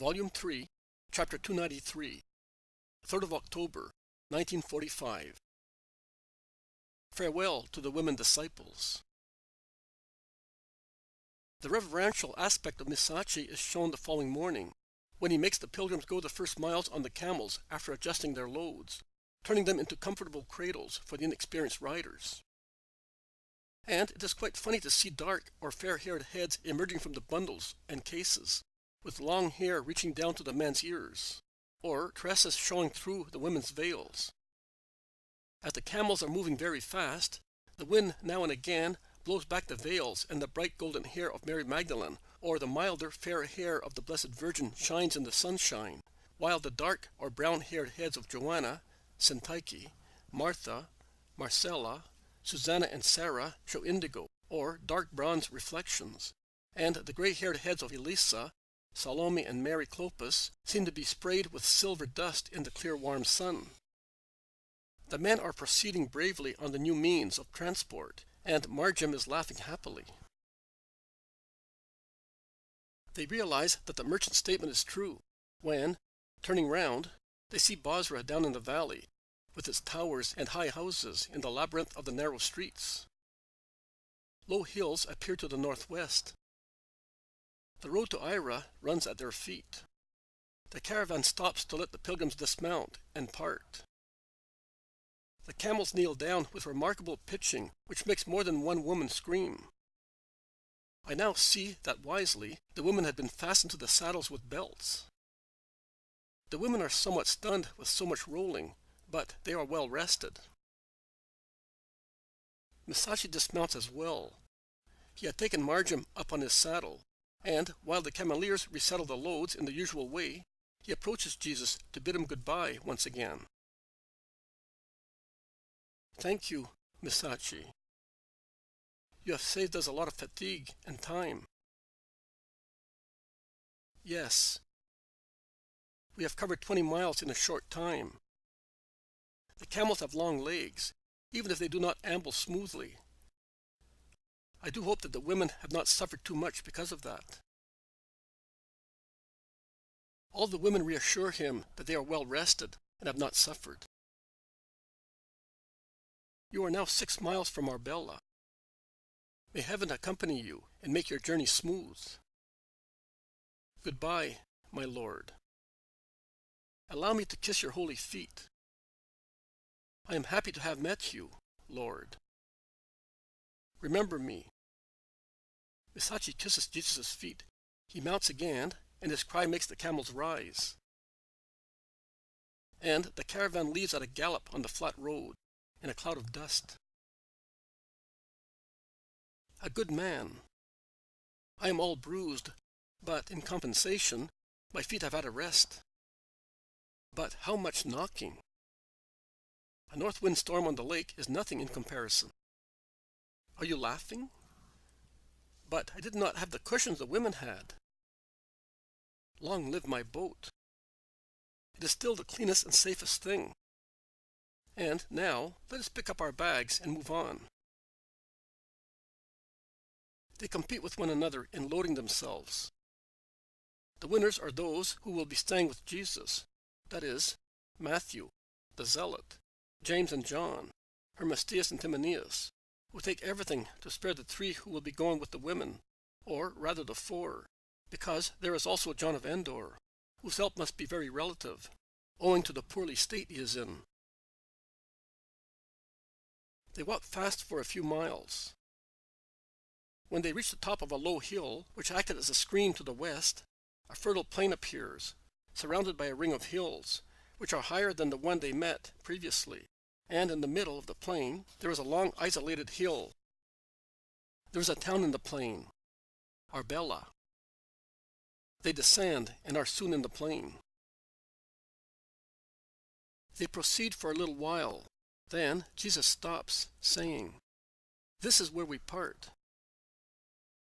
Volume 3, Chapter 293, 3rd of October, 1945. Farewell to the Women Disciples. The reverential aspect of Missachi is shown the following morning, when he makes the pilgrims go the first miles on the camels after adjusting their loads, turning them into comfortable cradles for the inexperienced riders. And it is quite funny to see dark or fair-haired heads emerging from the bundles and cases, with long hair reaching down to the men's ears, or tresses showing through the women's veils. As the camels are moving very fast, the wind now and again blows back the veils, and the bright golden hair of Mary Magdalene or the milder fair hair of the Blessed Virgin shines in the sunshine, while the dark or brown-haired heads of Joanna, Syntyche, Martha, Marcella, Susanna, and Sarah show indigo or dark bronze reflections, and the gray-haired heads of Elisa, Salome, and Mary Clopas seem to be sprayed with silver dust in the clear warm sun. The men are proceeding bravely on the new means of transport, and Marjam is laughing happily. They realize that the merchant's statement is true, when, turning round, they see Basra down in the valley, with its towers and high houses in the labyrinth of the narrow streets. Low hills appear to the northwest. The road to Ira runs at their feet. The caravan stops to let the pilgrims dismount and part. The camels kneel down with remarkable pitching, which makes more than one woman scream. I now see that wisely the women had been fastened to the saddles with belts. The women are somewhat stunned with so much rolling, but they are well rested. Missachi dismounts as well. He had taken Marjam up on his saddle, and while the cameleers resettle the loads in the usual way, he approaches Jesus to bid him goodbye once again. "Thank you, Missachi. You have saved us a lot of fatigue and time." "Yes. We have covered 20 miles in a short time. The camels have long legs, even if they do not amble smoothly. I do hope that the women have not suffered too much because of that." All the women reassure him that they are well rested and have not suffered. "You are now 6 miles from Arbela. May heaven accompany you and make your journey smooth. Goodbye, my lord. Allow me to kiss your holy feet. I am happy to have met you, Lord. Remember me." Missachi kisses Jesus' feet. He mounts again, and his cry makes the camels rise. And the caravan leaves at a gallop on the flat road, in a cloud of dust. A good man. I am all bruised, but in compensation, my feet have had a rest. But how much knocking! A north wind storm on the lake is nothing in comparison. Are you laughing? But I did not have the cushions the women had. Long live my boat. It is still the cleanest and safest thing. And now, let us pick up our bags and move on. They compete with one another in loading themselves. The winners are those who will be staying with Jesus, that is, Matthew, the Zealot, James and John, Hermastius and Timoneus, who take everything to spare the 3 who will be going with the women, or rather the 4, because there is also John of Endor, whose help must be very relative, owing to the poorly state he is in. They walk fast for a few miles. When they reach the top of a low hill, which acted as a screen to the west, a fertile plain appears, surrounded by a ring of hills, which are higher than the one they met previously, and in the middle of the plain there is a long isolated hill. There is a town in the plain, Arbela. They descend and are soon in the plain. They proceed for a little while. Then Jesus stops, saying, "This is where we part.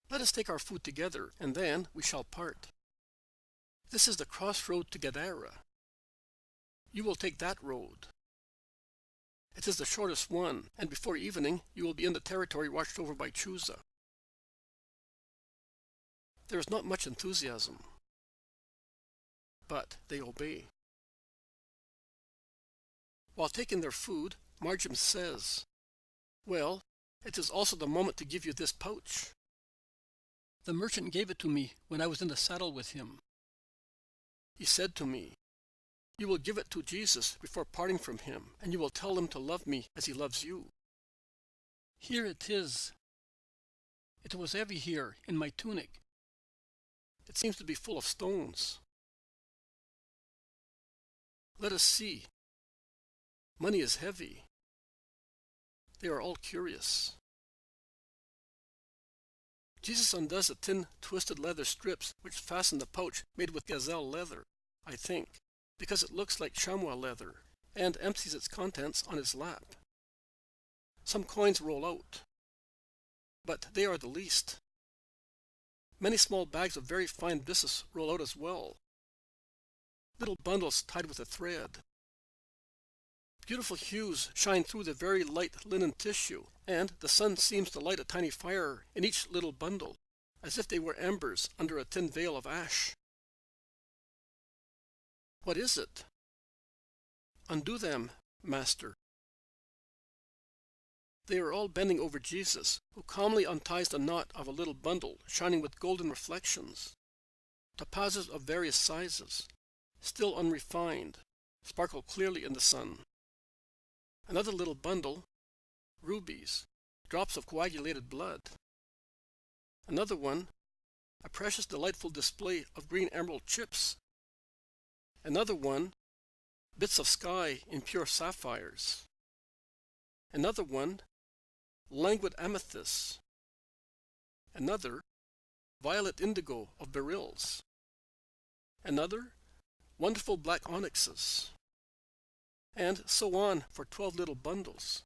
Let us take our food together, and then we shall part. This is the crossroad to Gadara. You will take that road. It is the shortest one, and before evening you will be in the territory watched over by Chuza." There is not much enthusiasm. but they obey. While taking their food, Marjam says, "Well, it is also the moment to give you this pouch. The merchant gave it to me when I was in the saddle with him. He said to me, 'You will give it to Jesus before parting from him, and you will tell him to love me as he loves you.' Here it is. It was heavy here in my tunic. It seems to be full of stones. Let us see. Money is heavy. They are all curious." Jesus undoes the tin twisted leather strips which fasten the pouch made with gazelle leather, I think, because it looks like chamois leather, and empties its contents on his lap. Some coins roll out, but they are the least. Many small bags of very fine byssus roll out as well, little bundles tied with a thread. Beautiful hues shine through the very light linen tissue, and the sun seems to light a tiny fire in each little bundle, as if they were embers under a thin veil of ash. What is it? Undo them, Master. They are all bending over Jesus, who calmly unties the knot of a little bundle shining with golden reflections. Topazes of various sizes, still unrefined, sparkle clearly in the sun. Another little bundle, rubies, drops of coagulated blood. Another one, a precious delightful display of green emerald chips. Another one, bits of sky in pure sapphires. Another one, languid amethysts. Another, violet indigo of beryls. Another, wonderful black onyxes. And so on for 12 little bundles.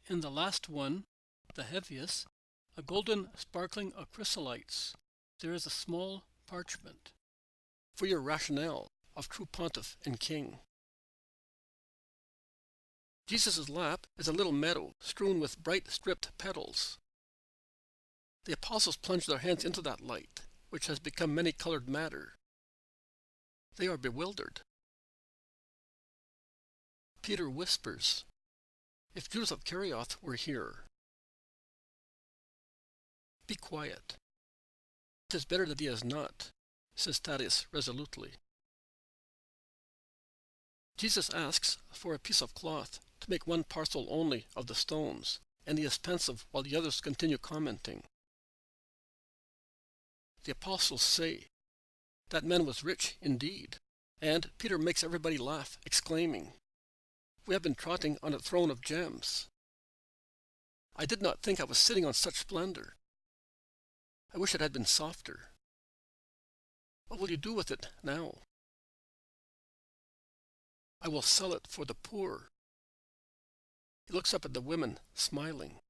In the last one, the heaviest, a golden sparkling of chrysolites, there is a small parchment, for your rationale of true pontiff and king. Jesus' lap is a little meadow strewn with bright stripped petals. The apostles plunge their hands into that light, which has become many-colored matter. They are bewildered. Peter whispers, "If Judas of Kerioth were here." "Be quiet. It is better that he is not," says Thaddeus resolutely. Jesus asks for a piece of cloth to make one parcel only of the stones, and he is pensive while the others continue commenting. The apostles say, "That man was rich indeed," and Peter makes everybody laugh, exclaiming, "We have been trotting on a throne of gems. I did not think I was sitting on such splendor. I wish it had been softer. What will you do with it now?" "I will sell it for the poor." He looks up at the women, smiling.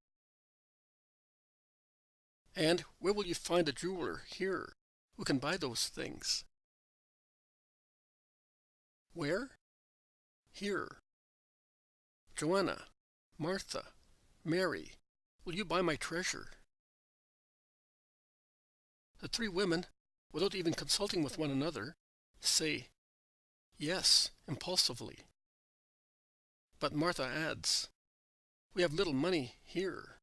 "And where will you find a jeweler here who can buy those things?" "Where?" "Here. Joanna, Martha, Mary, will you buy my treasure?" The three women, without even consulting with one another, say, "Yes," impulsively. But Martha adds, "We have little money here."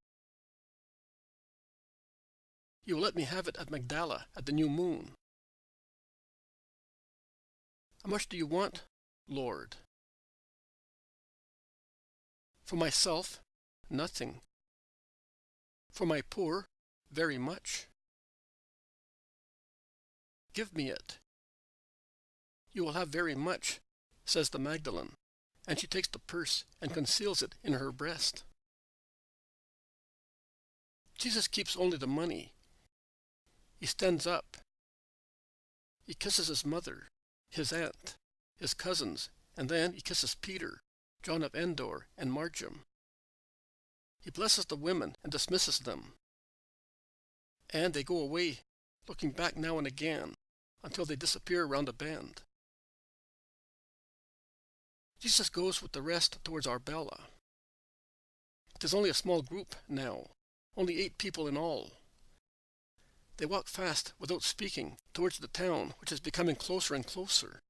"You will let me have it at Magdala at the new moon." "How much do you want, Lord?" "For myself, nothing. For my poor, very much." "Give me it." "You will have very much," says the Magdalene, and she takes the purse and conceals it in her breast. Jesus keeps only the money. He stands up. He kisses his mother, his aunt, his cousins, and then he kisses Peter, John of Endor, and Marjam. He blesses the women and dismisses them. And they go away, looking back now and again, until they disappear round a bend. Jesus goes with the rest towards Arbela. It is only a small group now, only 8 people in all. They walk fast, without speaking, towards the town, which is becoming closer and closer.